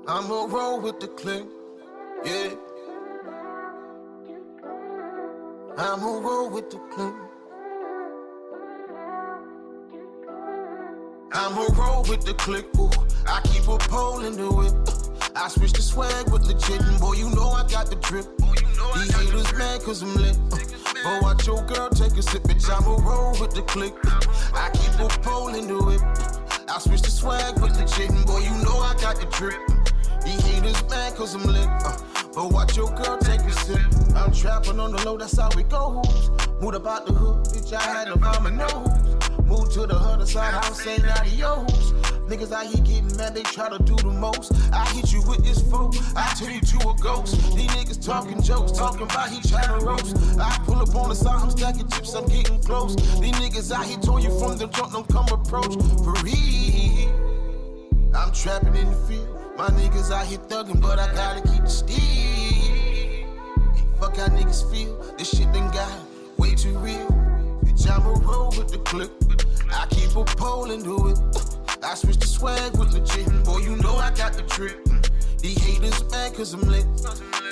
I'ma roll with the click, yeah. I'ma roll with the click. I'ma roll with the click, ooh. I keep a pole in the whip. I switch the swag with legit, and boy, you know I got the drip. These haters mad cause I'm lit. But watch your girl take a sip, bitch. I'ma roll with the click. I keep a pole in the whip. I switch the swag with legit, and boy, you know I got the drip. These haters mad cause I'm lit. But watch your girl take a sip. I'm trapping on the low, that's how it goes. Moved about the hood, bitch, I had to find my nose. Moved to the other side, house saying adios. Niggas out here getting mad, they try to do the most. I hit you with this phone, I turn you to a ghost. These niggas talking jokes, talking about he tryna roast. I pull up on the side, I'm stacking chips, I'm getting close. These niggas out here told you from the jump, don't come approach. For real, I'm trapping in the field. My niggas out here thugging, but I gotta keep the steel. Hey, fuck how niggas feel, this shit done got way too real. Bitch, I'ma roll with the clip. I keep a pole and do it. I switch the swag with legit, and boy, you know I got the trip. These haters mad cause I'm lit.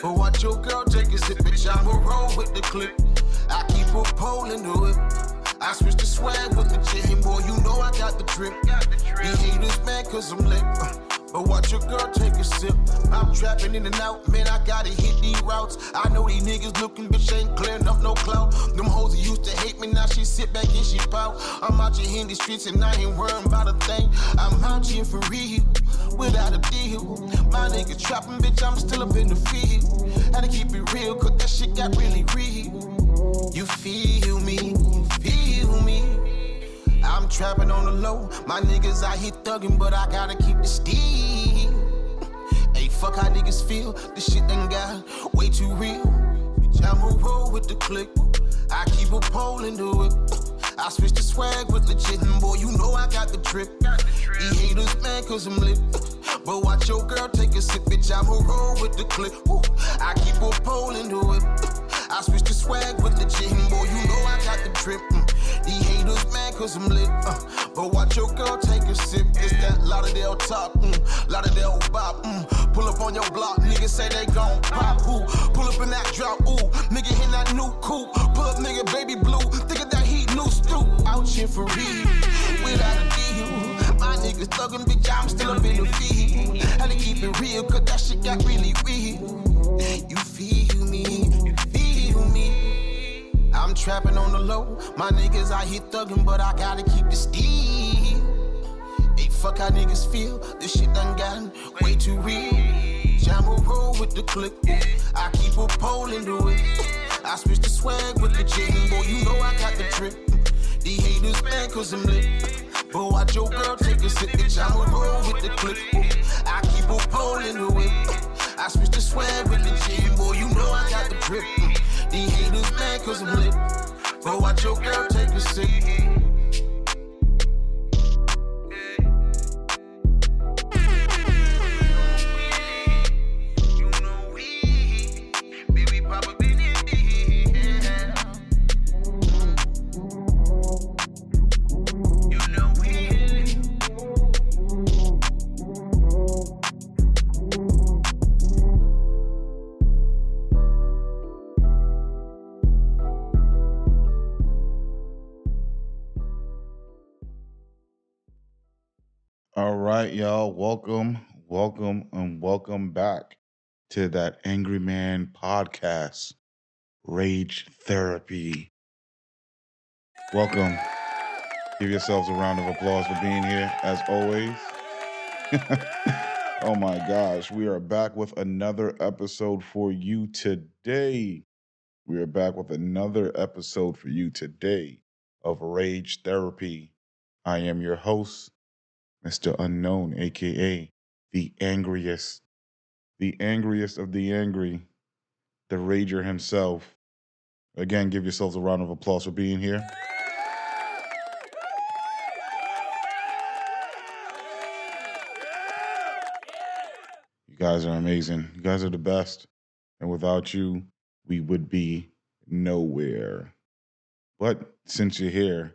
But watch your girl take a sip, bitch, I'ma roll with the clip. I keep a pole and do it. I switch the swag with legit, and boy, you know I got the trip. These haters mad cause I'm lit. But watch your girl take a sip. I'm trapping in and out, man, I gotta hit these routes. I know these niggas looking, bitch, ain't clear enough, no clout. Them hoes that used to hate me, now she sit back and she pout. I'm out here in these streets and I ain't worrying about a thing. I'm out here for real, without a deal. My niggas trapping, bitch, I'm still up in the field. Had to keep it real, cause that shit got really real. You feel me, you feel me. I'm trapping on the low, my niggas out here thugging, but I gotta keep the steel. Hey, fuck how niggas feel, this shit done got way too real. Bitch, I'ma roll with the click. I keep a pole and do it. I switch the swag with legit, and boy, you know I got the trip. These haters mad cause I'm lit. But watch your girl take a sip, bitch, I'ma roll with the clip. I keep a pole and do it. I switch the swag with legit, and boy, you know I got the trip. These haters mad cause I'm lit. But watch your girl take a sip. It's that Lauderdale top, Lauderdale bop. Pull up on your block, niggas say they gon' pop. Ooh, pull up in that drop, ooh, nigga in that new coupe. Pull up, nigga, baby blue, thinking that he new stoop. Out here for real, without a deal. My niggas thuggin', bitch, I'm still up in the field. Had to keep it real, cause that shit got really real. You feel me, you feel me. I'm trapping on the low, my niggas out here thuggin', but I gotta keep the steel. Hey, fuck how niggas feel, this shit done gotten way too real. I'ma roll with the click, I keep a pole and do it. I switch the swag with the chicken, boy, you know I got the drip. These haters mad cause I'm lit. But watch your girl take a sip, bitch, I'ma roll with the click. I keep a pole and do it. I switch the swag with the chicken, boy, you know I got the drip. These haters mad cause I'm lit. But watch your girl take a sip. All right, y'all. Welcome back to that Angry Man podcast, Rage Therapy. Welcome. Give yourselves a round of applause for being here, as always. Oh my gosh, we are back with another episode for you today. We are back with another episode for you today of Rage Therapy. I am your host, Mr. Unknown, aka the angriest of the angry, the Rager himself. Again, give yourselves a round of applause for being here. You guys are amazing. You guys are the best. And without you, we would be nowhere. But since you're here,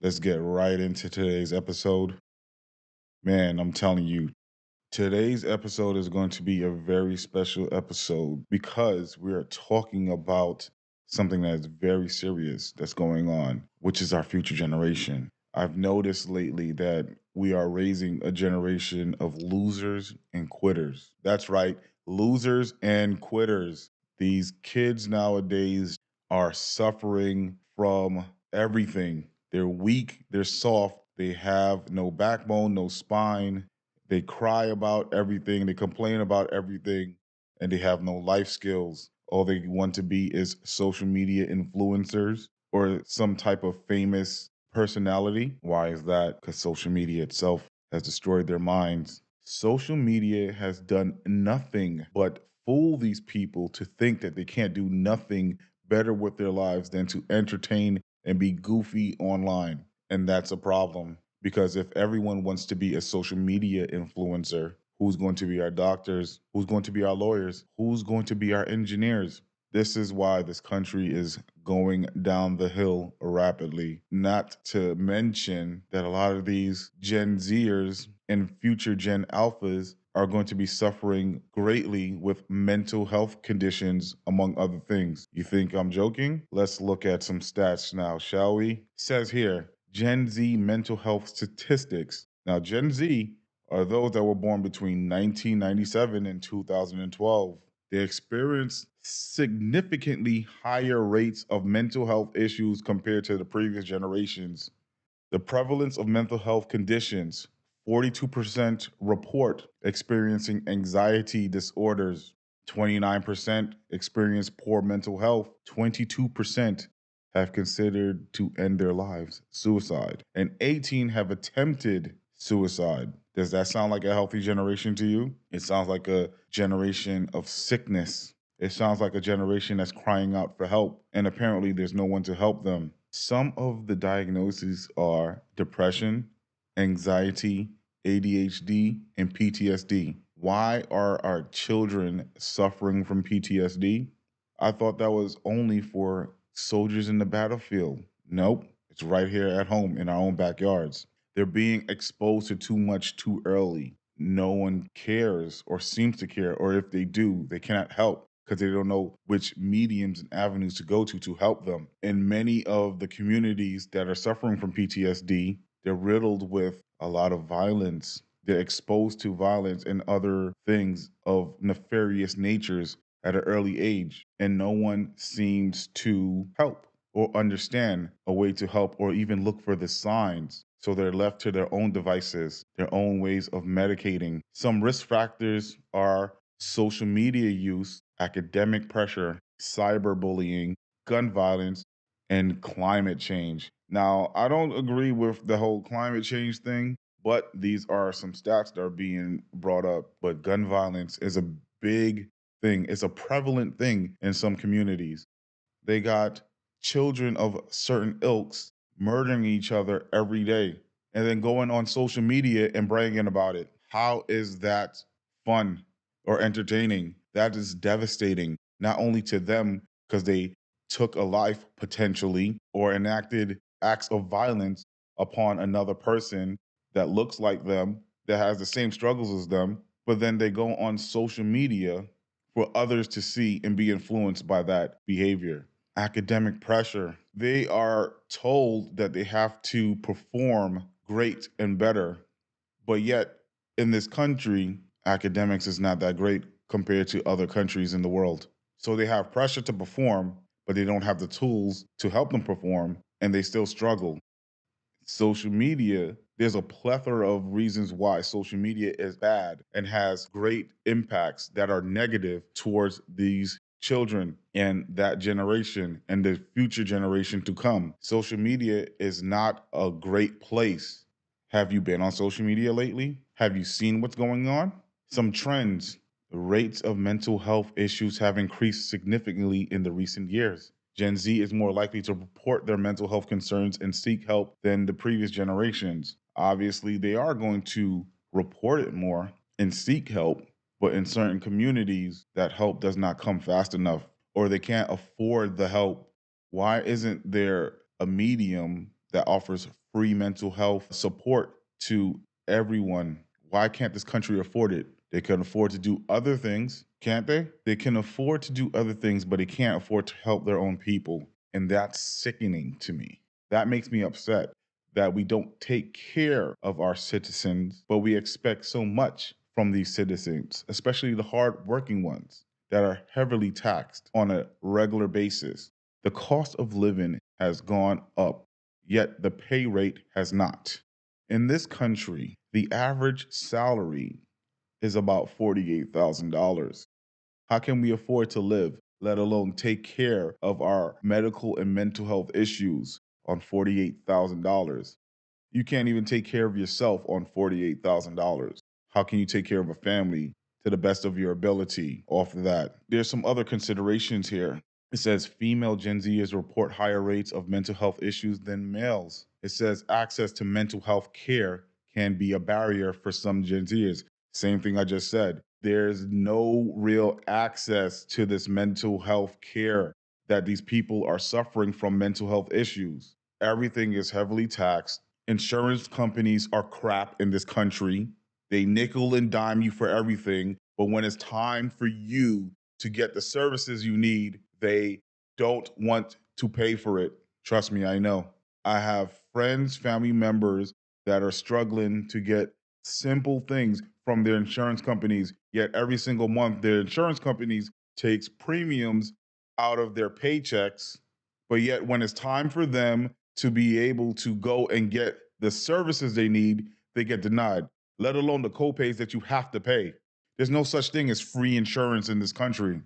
let's get right into today's episode. Man, I'm telling you, Today's episode is going to be a very special episode because we are talking about something that is very serious that's going on, which is our future generation. I've noticed lately that we are raising a generation of losers and quitters. That's right, losers and quitters. These kids nowadays are suffering from everything. They're weak, they're soft, they have no backbone, no spine, they cry about everything, they complain about everything, and they have no life skills. All they want to be is social media influencers or some type of famous personality. Why is that? Because social media itself has destroyed their minds. Social media has done nothing but fool these people to think that they can't do nothing better with their lives than to entertain and be goofy online. And that's a problem because if everyone wants to be a social media influencer, who's going to be our doctors? Who's going to be our lawyers? Who's going to be our engineers? This is why this country is going down the hill rapidly. Not to mention that a lot of these Gen Zers and future Gen Alphas are going to be suffering greatly with mental health conditions, among other things. You think I'm joking? Let's look at some stats now, shall we? It says here Gen Z mental health statistics. Now, Gen Z are those that were born between 1997 and 2012. They experienced significantly higher rates of mental health issues compared to the previous generations. The prevalence of mental health conditions: 42% report experiencing anxiety disorders, 29% experience poor mental health, 22% have considered to end their lives, suicide, and 18 have attempted suicide. Does that sound like a healthy generation to you? It sounds like a generation of sickness. It sounds like a generation that's crying out for help, and apparently there's no one to help them. Some of the diagnoses are depression, anxiety, ADHD, and PTSD. Why are our children suffering from PTSD? I thought that was only for soldiers in the battlefield. Nope, it's right here at home in our own backyards. They're being exposed to too much too early. No one cares or seems to care, or if they do, they cannot help because they don't know which mediums and avenues to go to help them. In many of the communities that are suffering from PTSD, they're riddled with a lot of violence. They're exposed to violence and other things of nefarious natures at an early age, and no one seems to help or understand a way to help or even look for the signs. So they're left to their own devices, their own ways of medicating. Some risk factors are social media use, academic pressure, cyberbullying, gun violence, and climate change. Now, I don't agree with the whole climate change thing, but these are some stats that are being brought up. But gun violence is a big thing, it's a prevalent thing in some communities. They got children of certain ilks murdering each other every day and then going on social media and bragging about it. How is that fun or entertaining? That is devastating, not only to them because they took a life potentially or enacted acts of violence upon another person that looks like them, that has the same struggles as them, but then they go on social media for others to see and be influenced by that behavior. Academic pressure. They are told that they have to perform great and better, but yet in this country, academics is not that great compared to other countries in the world. So they have pressure to perform, but they don't have the tools to help them perform, and they still struggle. Social media, there's a plethora of reasons why social media is bad and has great impacts that are negative towards these children and that generation and the future generation to come. Social media is not a great place. Have you been on social media lately? Have you seen what's going on? Some trends. The rates of mental health issues have increased significantly in the recent years. Gen Z is more likely to report their mental health concerns and seek help than the previous generations. Obviously, they are going to report it more and seek help, but in certain communities, that help does not come fast enough or they can't afford the help. Why isn't there a medium that offers free mental health support to everyone? Why can't this country afford it? They can afford to do other things, can't they? They can afford to do other things, but they can't afford to help their own people. And that's sickening to me. That makes me upset that we don't take care of our citizens, but we expect so much from these citizens, especially the hardworking ones that are heavily taxed on a regular basis. The cost of living has gone up, yet the pay rate has not. In this country, the average salary is about $48,000. How can we afford to live, let alone take care of our medical and mental health issues on $48,000? You can't even take care of yourself on $48,000. How can you take care of a family to the best of your ability off of that? There's some other considerations here. It says female Gen Zers report higher rates of mental health issues than males. It says access to mental health care can be a barrier for some Gen Zers. Same thing I just said. There's no real access to this mental health care that these people are suffering from mental health issues. Everything is heavily taxed. Insurance companies are crap in this country. They nickel and dime you for everything. But when it's time for you to get the services you need, they don't want to pay for it. Trust me, I know. I have friends, family members that are struggling to get simple things from their insurance companies, yet every single month their insurance companies takes premiums out of their paychecks, but yet when it's time for them to be able to go and get the services they need, they get denied, let alone the copays that you have to pay. There's no such thing as free insurance in this country.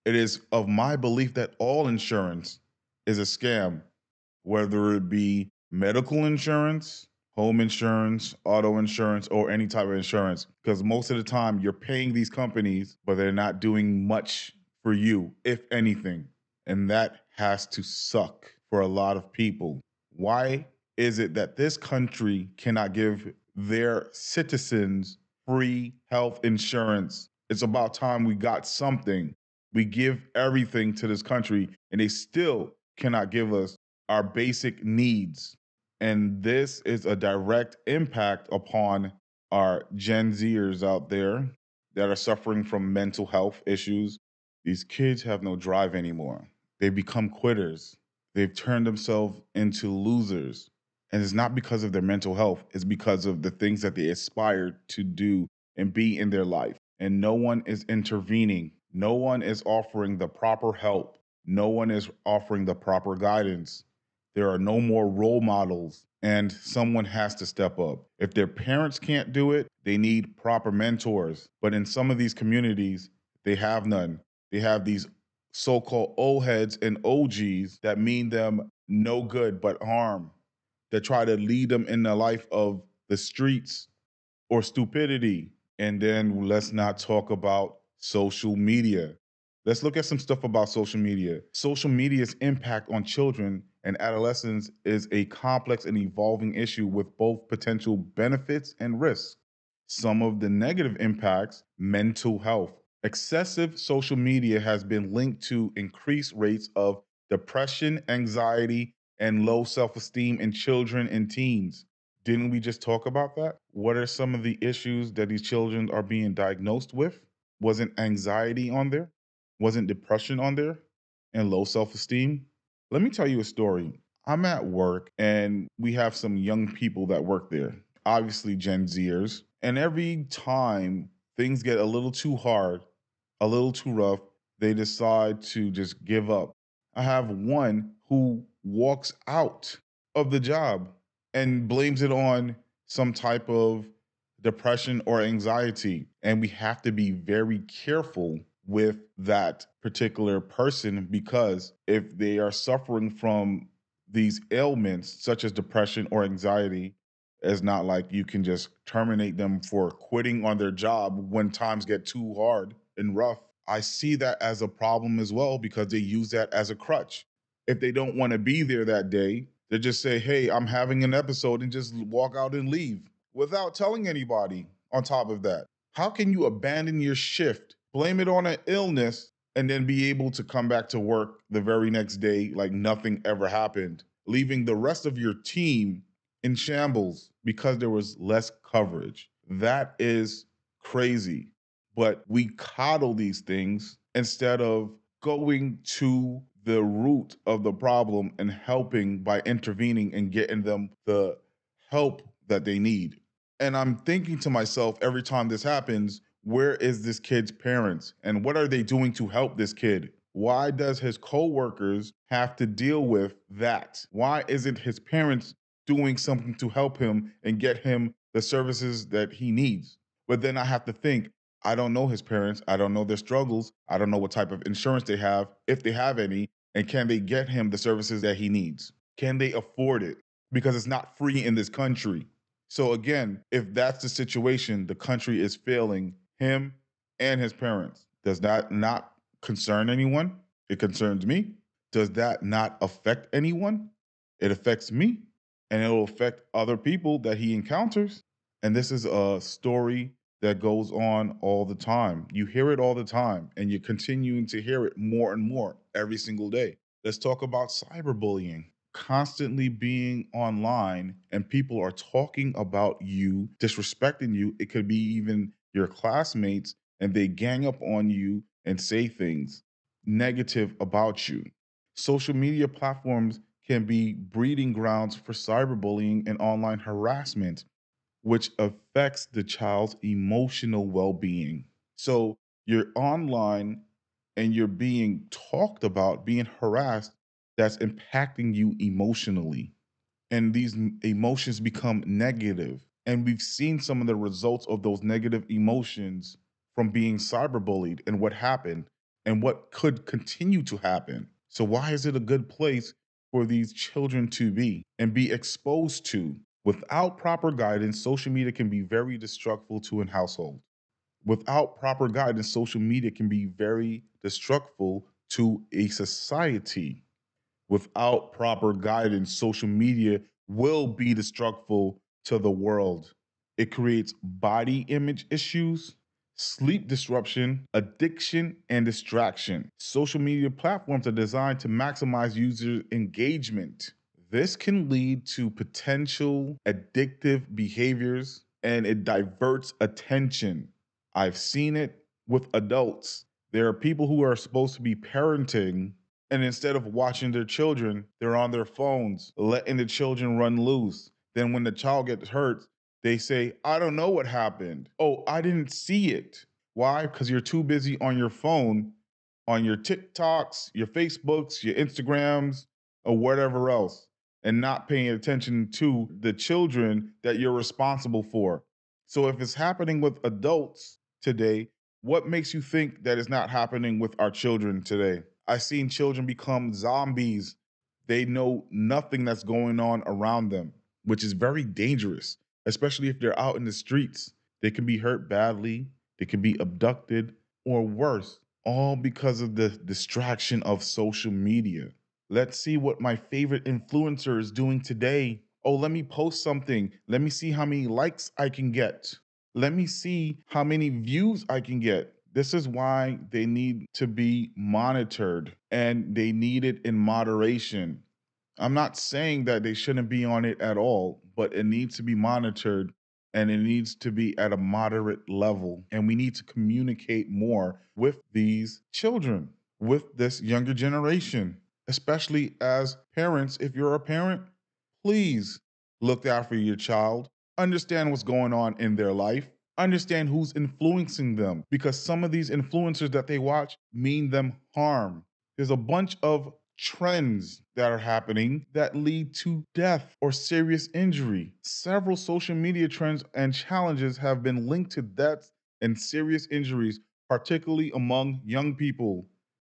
It is of my belief that all insurance is a scam, whether it be medical insurance, home insurance, auto insurance, or any type of insurance. Because most of the time you're paying these companies, but they're not doing much for you, if anything. And that has to suck for a lot of people. Why is it that this country cannot give their citizens free health insurance? It's about time we got something. We give everything to this country, and they still cannot give us our basic needs. And this is a direct impact upon our Gen Zers out there that are suffering from mental health issues. These kids have no drive anymore. They become quitters. They've turned themselves into losers. And it's not because of their mental health, it's because of the things that they aspired to do and be in their life. And no one is intervening. No one is offering the proper help. No one is offering the proper guidance. There are no more role models, and someone has to step up. If their parents can't do it, they need proper mentors. But in some of these communities, they have none. They have these so called old heads and OGs that mean them no good but harm, that try to lead them in the life of the streets or stupidity. And then let's not talk about social media. Let's look at some stuff about social media. Social media's impact on children and adolescents is a complex and evolving issue with both potential benefits and risks. Some of the negative impacts: mental health. Excessive social media has been linked to increased rates of depression, anxiety, and low self esteem in children and teens. Didn't we just talk about that? What are some of the issues that these children are being diagnosed with? Wasn't anxiety on there? Wasn't depression on there? And low self esteem? Let me tell you a story. I'm at work and we have some young people that work there, obviously Gen Zers. And every time things get a little too hard, a little too rough, they decide to just give up. I have one who walks out of the job and blames it on some type of depression or anxiety. And we have to be very careful with that particular person, because if they are suffering from these ailments such as depression or anxiety, it's not like you can just terminate them for quitting on their job when times get too hard and rough. I see that as a problem as well, because they use that as a crutch. If they don't want to be there that day, they just say, "Hey, I'm having an episode," and just walk out and leave without telling anybody on top of that. How can you abandon your shift, blame it on an illness, and then be able to come back to work the very next day like nothing ever happened, leaving the rest of your team in shambles because there was less coverage? That is crazy. But we coddle these things instead of going to the root of the problem and helping by intervening and getting them the help that they need. And I'm thinking to myself every time this happens, where is this kid's parents and what are they doing to help this kid? Why does his coworkers have to deal with that? Why isn't his parents doing something to help him and get him the services that he needs? But then I have to think, I don't know his parents. I don't know their struggles. I don't know what type of insurance they have, if they have any, and can they get him the services that he needs? Can they afford it? Because it's not free in this country. So again, if that's the situation, the country is failing him and his parents. Does that not concern anyone? It concerns me. Does that not affect anyone? It affects me and it will affect other people that he encounters. And this is a story that goes on all the time. You hear it all the time and you're continuing to hear it more and more every single day. Let's talk about cyberbullying. Constantly being online and people are talking about you, disrespecting you. It could be even your classmates and they gang up on you and say things negative about you. Social media platforms can be breeding grounds for cyberbullying and online harassment, which affects the child's emotional well being. So you're online and you're being talked about, being harassed, that's impacting you emotionally. And these emotions become negative. And we've seen some of the results of those negative emotions from being cyberbullied and what happened and what could continue to happen. So, why is it a good place for these children to be and be exposed to? Without proper guidance, social media can be very destructive to a household. Without proper guidance, social media can be very destructive to a society. Without proper guidance, social media will be destructive to the world. It creates body image issues, sleep disruption, addiction, and distraction. Social media platforms are designed to maximize user engagement. This can lead to potential addictive behaviors and it diverts attention. I've seen it with adults. There are people who are supposed to be parenting, and instead of watching their children, they're on their phones, letting the children run loose. Then when the child gets hurt, they say, I don't know what happened. Oh, I didn't see it. Why? Because you're too busy on your phone, on your TikToks, your Facebooks, your Instagrams, or whatever else, and not paying attention to the children that you're responsible for. So if it's happening with adults today, what makes you think that it's not happening with our children today? I've seen children become zombies. They know nothing that's going on around them, which is very dangerous, especially if they're out in the streets. They can be hurt badly, they can be abducted, or worse, all because of the distraction of social media. Let's see what my favorite influencer is doing today. Oh, let me post something. Let me see how many likes I can get. Let me see how many views I can get. This is why they need to be monitored and they need it in moderation. I'm not saying that they shouldn't be on it at all, but it needs to be monitored and it needs to be at a moderate level. And we need to communicate more with these children, with this younger generation, especially as parents. If you're a parent, please look after your child, understand what's going on in their life, understand who's influencing them, because some of these influencers that they watch mean them harm. There's a bunch of trends that are happening that lead to death or serious injury. Several social media trends and challenges have been linked to deaths and serious injuries, particularly among young people.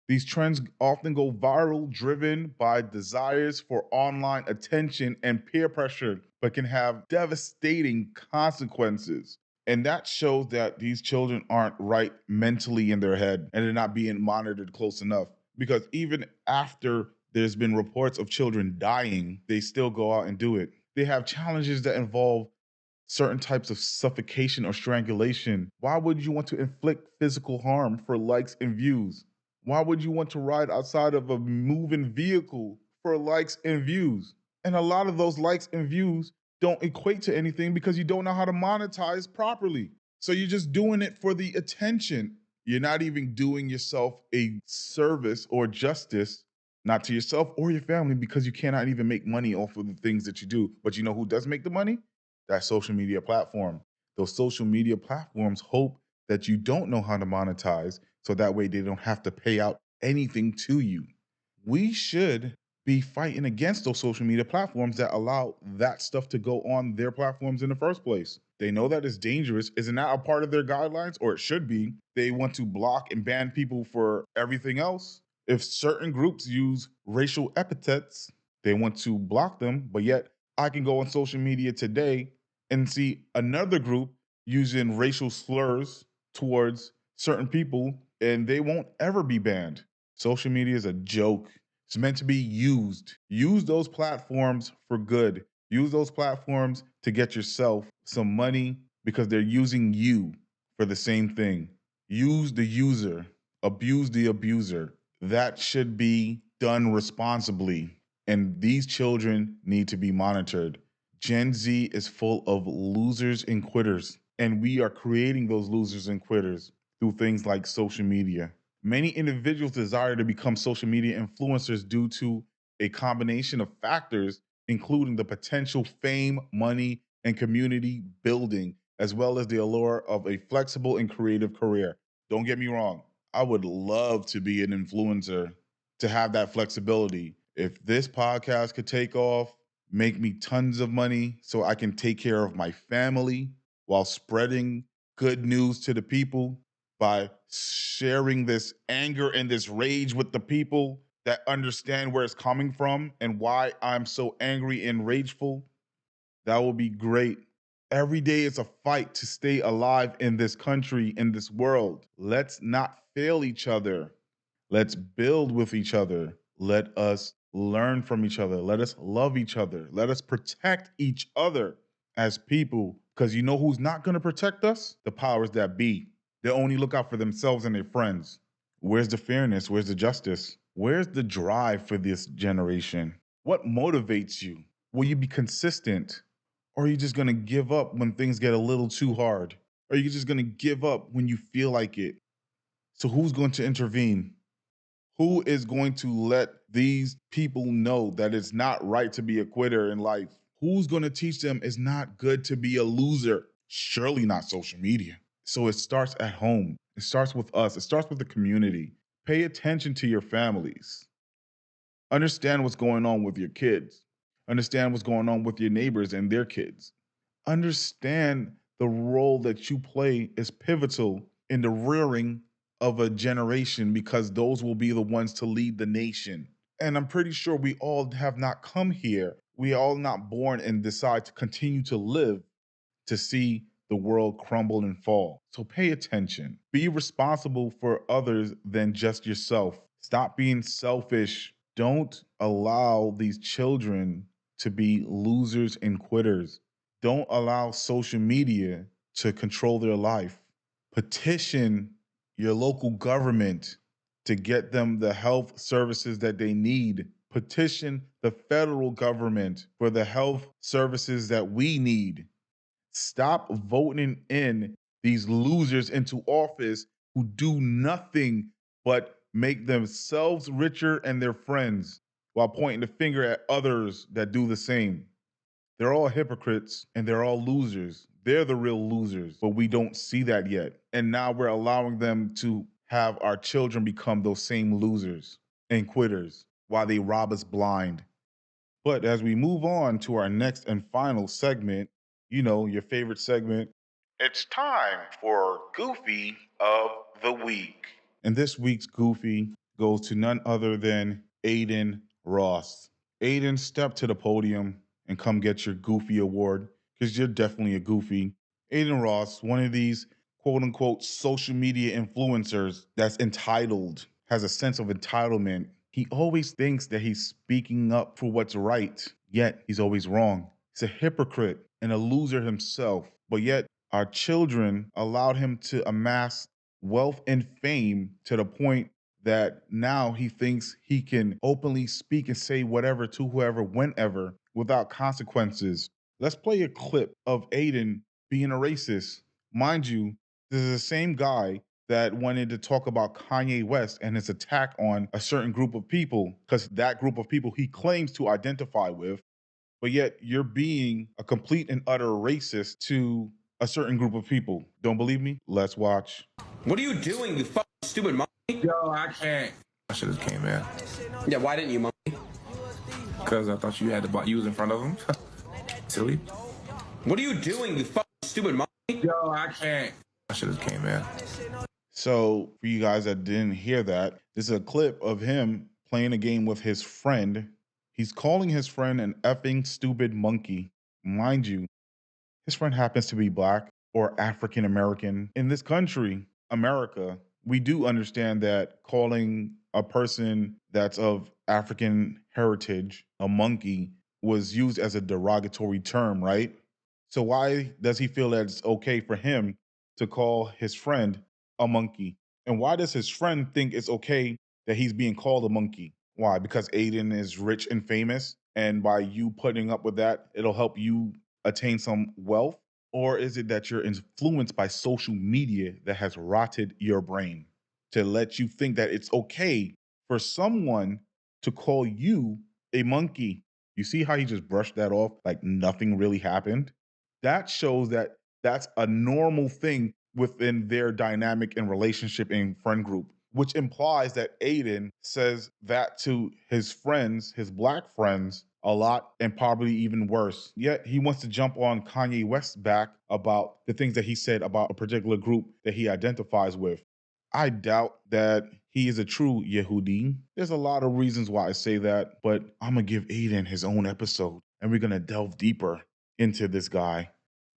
These trends often go viral, driven by desires for online attention and peer pressure, but can have devastating consequences. And that shows that these children aren't right mentally in their head and they're not being monitored close enough. Because even after there's been reports of children dying, they still go out and do it. They have challenges that involve certain types of suffocation or strangulation. Why would you want to inflict physical harm for likes and views? Why would you want to ride outside of a moving vehicle for likes and views? And a lot of those likes and views don't equate to anything because you don't know how to monetize properly. So you're just doing it for the attention. You're not even doing yourself a service or justice, not to yourself or your family, because you cannot even make money off of the things that you do. But you know who does make the money? That social media platform. Those social media platforms hope that you don't know how to monetize so that way they don't have to pay out anything to you. We should be fighting against those social media platforms that allow that stuff to go on their platforms in the first place. They know that it's dangerous. Isn't that a part of their guidelines? Or it should be. They want to block and ban people for everything else. If certain groups use racial epithets, they want to block them. But yet, I can go on social media today and see another group using racial slurs towards certain people, and they won't ever be banned. Social media is a joke. It's meant to be used. Use those platforms for good. Use those platforms to get yourself some money because they're using you for the same thing. Use the user, abuse the abuser. That should be done responsibly. And these children need to be monitored. Gen Z is full of losers and quitters, and we are creating those losers and quitters through things like social media. Many individuals desire to become social media influencers due to a combination of factors, including the potential fame, money, and community building, as well as the allure of a flexible and creative career. Don't get me wrong, I would love to be an influencer, to have that flexibility. If this podcast could take off, make me tons of money so I can take care of my family while spreading good news to the people, by sharing this anger and this rage with the people that understand where it's coming from and why I'm so angry and rageful, that will be great. Every day is a fight to stay alive in this country, in this world. Let's not fail each other. Let's build with each other. Let us learn from each other. Let us love each other. Let us protect each other as people. Because you know who's not going to protect us? The powers that be. They only look out for themselves and their friends. Where's the fairness? Where's the justice? Where's the drive for this generation? What motivates you? Will you be consistent? Or are you just going to give up when things get a little too hard? Or are you just going to give up when you feel like it? So who's going to intervene? Who is going to let these people know that it's not right to be a quitter in life? Who's going to teach them it's not good to be a loser? Surely not social media. So it starts at home. It starts with us. It starts with the community. Pay attention to your families. Understand what's going on with your kids. Understand what's going on with your neighbors and their kids. Understand the role that you play is pivotal in the rearing of a generation, because those will be the ones to lead the nation. And I'm pretty sure we all have not come here. We all not born and decide to continue to live to see the world crumble and fall. So pay attention. Be responsible for others than just yourself. Stop being selfish. Don't allow these children to be losers and quitters. Don't allow social media to control their life. Petition your local government to get them the health services that they need. Petition the federal government for the health services that we need. Stop voting in these losers into office who do nothing but make themselves richer and their friends while pointing the finger at others that do the same. They're all hypocrites and they're all losers. They're the real losers, but we don't see that yet. And now we're allowing them to have our children become those same losers and quitters while they rob us blind. But as we move on to our next and final segment, your favorite segment, it's time for Goofy of the Week. And this week's Goofy goes to none other than Aiden Ross. Aiden, step to the podium and come get your Goofy award, because you're definitely a Goofy. Aiden Ross, one of these quote unquote social media influencers that's entitled, has a sense of entitlement. He always thinks that he's speaking up for what's right, yet he's always wrong. He's a hypocrite and a loser himself, but yet our children allowed him to amass wealth and fame to the point that now he thinks he can openly speak and say whatever to whoever, whenever, without consequences. Let's play a clip of Aiden being a racist. Mind you, this is the same guy that wanted to talk about Kanye West and his attack on a certain group of people, because that group of people he claims to identify with, but yet you're being a complete and utter racist to a certain group of people. Don't believe me? Let's watch. What are you doing, you fucking stupid monkey? Yo, I can't. I should have came in. Yeah, why didn't you, monkey? Because I thought you had to use in front of him. Silly. What are you doing, you fucking stupid monkey? Yo, I can't. I should have came in. So, for you guys that didn't hear that, this is a clip of him playing a game with his friend. He's calling his friend an effing stupid monkey. Mind you, his friend happens to be black or African American. In this country, America, we do understand that calling a person that's of African heritage a monkey was used as a derogatory term, right? So why does he feel that it's okay for him to call his friend a monkey? And why does his friend think it's okay that he's being called a monkey? Why? Because Aiden is rich and famous, and by you putting up with that, it'll help you attain some wealth? Or is it that you're influenced by social media that has rotted your brain to let you think that it's okay for someone to call you a monkey? You see how he just brushed that off like nothing really happened? That shows that that's a normal thing within their dynamic and relationship and friend group, which implies that Aiden says that to his friends, his black friends, a lot and probably even worse. Yet he wants to jump on Kanye West's back about the things that he said about a particular group that he identifies with. I doubt that he is a true Yehudi. There's a lot of reasons why I say that, but I'm gonna give Aiden his own episode and we're gonna delve deeper into this guy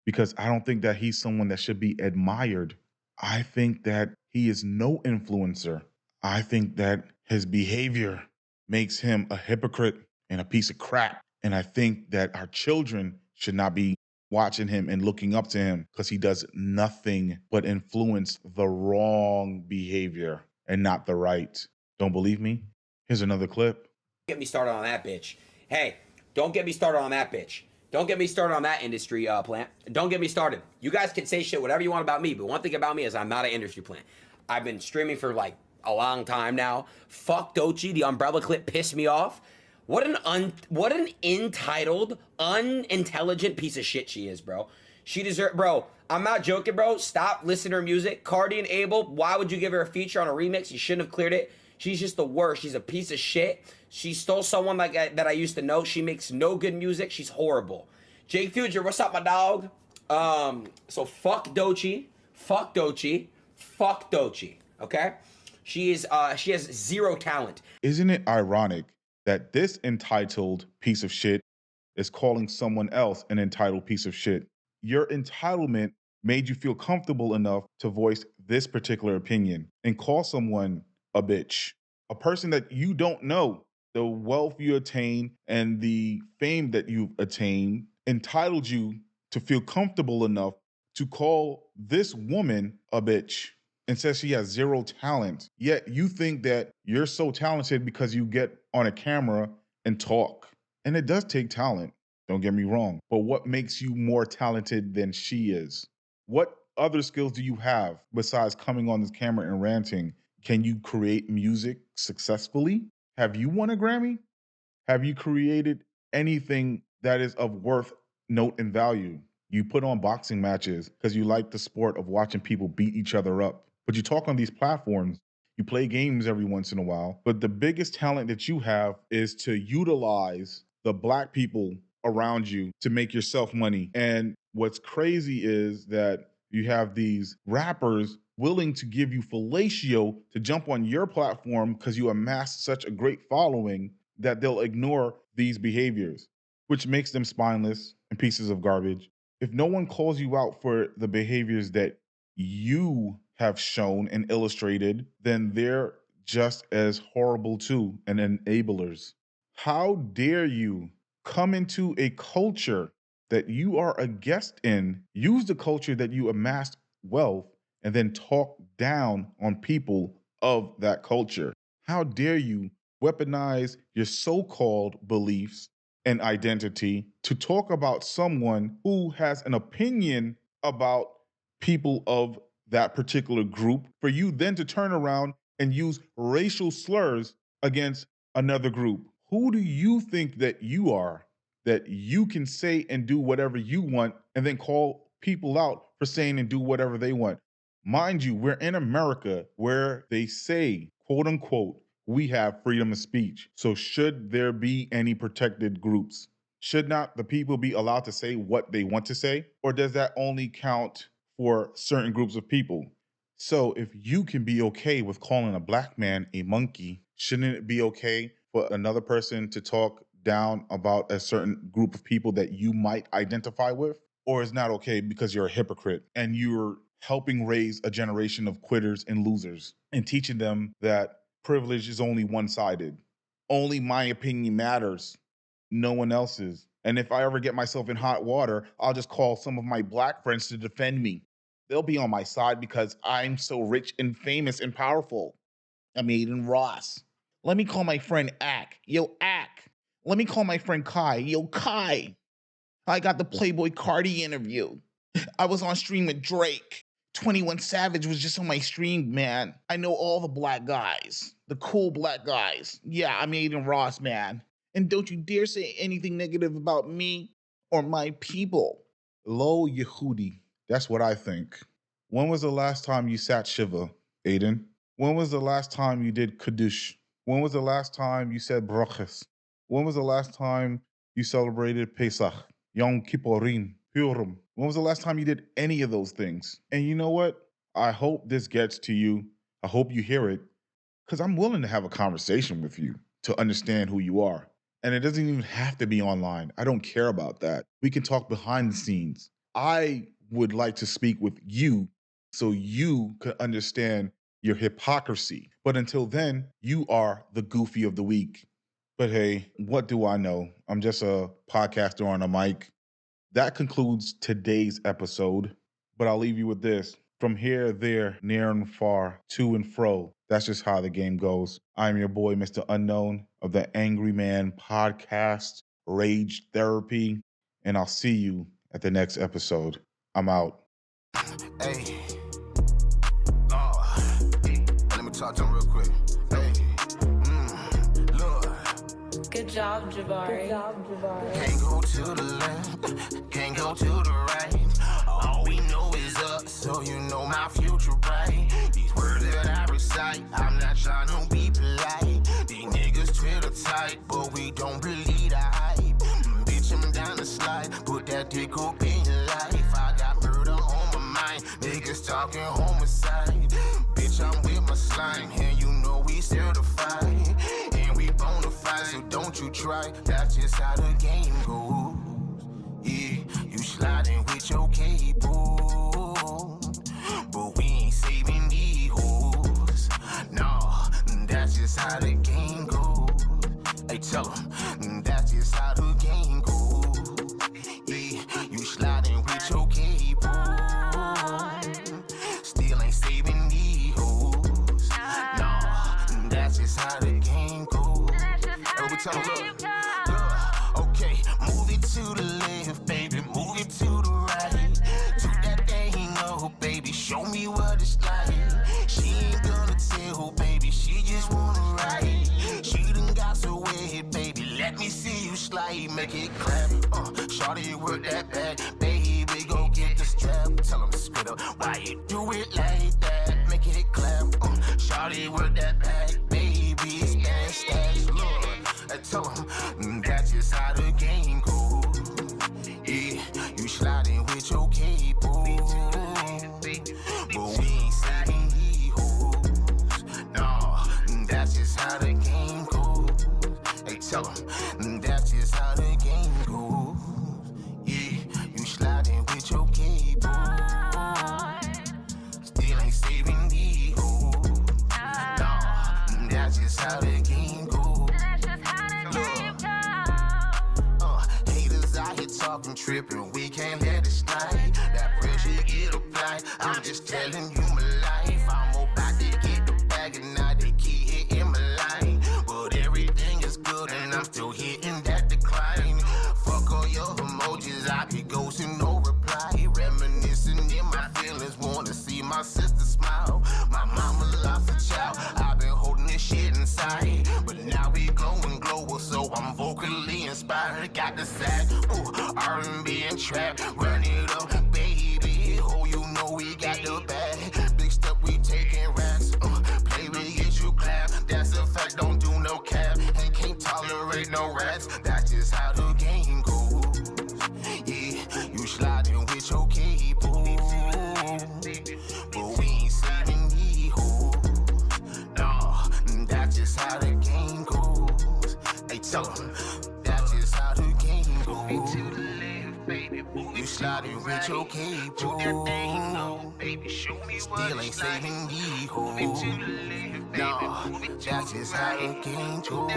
because I don't think that he's someone that should be admired. I think that he is no influencer. I think that his behavior makes him a hypocrite and a piece of crap. And I think that our children should not be watching him and looking up to him because he does nothing but influence the wrong behavior and not the right. Don't believe me? Here's another clip. Get me started on that bitch. Hey, don't get me started on that bitch. Don't get me started on that industry plant. Don't get me started. You guys can say shit whatever you want about me, but one thing about me is I'm not an industry plant. I've been streaming for like a long time now. Fuck Dochi, the umbrella clip pissed me off. What an entitled, unintelligent piece of shit she is, bro. She deserves, bro. I'm not joking, bro. Stop listening to her music. Cardi and Abel, why would you give her a feature on a remix? You shouldn't have cleared it. She's just the worst. She's a piece of shit. She stole someone that I used to know. She makes no good music. She's horrible. Jake Future, what's up, my dog? So fuck Dochi. Fuck Dochi. Fuck Dochi. Okay? She has zero talent. Isn't it ironic that this entitled piece of shit is calling someone else an entitled piece of shit? Your entitlement made you feel comfortable enough to voice this particular opinion and call someone a bitch, a person that you don't know. The wealth you attain and the fame that you've attained entitled you to feel comfortable enough to call this woman a bitch and says she has zero talent. Yet you think that you're so talented because you get on a camera and talk. And it does take talent, don't get me wrong. But what makes you more talented than she is? What other skills do you have besides coming on this camera and ranting? Can you create music successfully? Have you won a Grammy? Have you created anything that is of worth, note, and value? You put on boxing matches because you like the sport of watching people beat each other up. But you talk on these platforms, you play games every once in a while. But the biggest talent that you have is to utilize the black people around you to make yourself money. And what's crazy is that you have these rappers willing to give you fellatio to jump on your platform because you amassed such a great following that they'll ignore these behaviors, which makes them spineless and pieces of garbage. If no one calls you out for the behaviors that you have shown and illustrated, then they're just as horrible too and enablers. How dare you come into a culture that you are a guest in, use the culture that you amassed wealth, and then talk down on people of that culture? How dare you weaponize your so called beliefs an identity to talk about someone who has an opinion about people of that particular group, for you then to turn around and use racial slurs against another group. Who do you think that you are, that you can say and do whatever you want and then call people out for saying and do whatever they want? Mind you, we're in America where they say, quote unquote, we have freedom of speech. So should there be any protected groups? Should not the people be allowed to say what they want to say? Or does that only count for certain groups of people? So if you can be okay with calling a black man a monkey, shouldn't it be okay for another person to talk down about a certain group of people that you might identify with? Or is not okay because you're a hypocrite and you're helping raise a generation of quitters and losers and teaching them that privilege is only one-sided. Only my opinion matters, no one else's. And if I ever get myself in hot water, I'll just call some of my black friends to defend me. They'll be on my side because I'm so rich and famous and powerful. I'm Aiden Ross. Let me call my friend Ack. Yo, Ack. Let me call my friend Kai. Yo, Kai. I got the Playboy Cardi interview. I was on stream with Drake. 21 Savage was just on my stream, man. I know all the black guys. The cool black guys. Yeah, I'm Aiden Ross, man. And don't you dare say anything negative about me or my people. Lo Yehudi. That's what I think. When was the last time you sat Shiva, Aiden? When was the last time you did Kaddish? When was the last time you said brachas? When was the last time you celebrated Pesach, Yom Kippurim, Purim? When was the last time you did any of those things? And you know what? I hope this gets to you. I hope you hear it, because I'm willing to have a conversation with you to understand who you are. And it doesn't even have to be online. I don't care about that. We can talk behind the scenes. I would like to speak with you so you could understand your hypocrisy. But until then, you are the goofy of the week. But hey, what do I know? I'm just a podcaster on a mic. That concludes today's episode. But I'll leave you with this. From here, there, near and far, to and fro. That's just how the game goes. I'm your boy, Mr. Unknown of the Angry Man Podcast, Rage Therapy. And I'll see you at the next episode. I'm out. Hey. Let me talk to him real quick. Hey. Look. Good job, Jabari. Can't go to the left, can't go to the right. All we know is up, so you know my future bright. These words that I recite, I'm not trying to be polite. These niggas Twitter tight, but we don't believe the hype. Bitch, I'm down the slide, put that dick up in your life. I got murder on my mind, niggas talking homicide. Bitch, I'm with my slime, and you know we certified. And we bonafide, so don't you try, that's just how the game goes. Yeah, you sliding with your cable, but we ain't saving these hoes. Nah, that's just how the game goes. Hey, tell them, that's just how the game goes. Yeah, you sliding with your cable, still ain't saving these hoes. Nah, that's just how the game goes. Hey, we tell them, look, okay, move it to the left, baby, move it to the right. Do that thing up, baby, show me what it's like. She ain't gonna tell, baby, she just wanna ride. She done got so wet, baby, let me see you slide. Make it clap, shawty work that back, baby, go get the strap. Tell him spit up, why you do it like that? Make it clap, shawty work that back, baby, stash, look. I tell him, that's just how the game goes. Yeah, you sliding with your cable, but we ain't saving these hoes. Nah, that's just how the game goes. Hey, tell him, that's just how the game goes. Yeah, you sliding with your cable, still ain't saving these hoes. Nah, that's just how the game goes. Haters out here talking, tripping, we can't let it slide. That pressure get applied, I'm just telling you my life. I'm about to get the bag and now they keep hitting my line. But everything is good and I'm still hitting that decline. nigga got the sack. Ooh, R&B and trap, run it up, baby. Oh, you know we got the bag. Big step, we taking racks. Play, we get you clap. That's a fact, don't do no cap. And can't tolerate no rats. That's just how the game goes. Yeah, you sliding with your cable. But we ain't saving the hole. No, that's just how the game goes. Hey, tell them, that's just how the game goes. You sliding with your cable. Still ain't saving the hole. No, that's just how the game goes.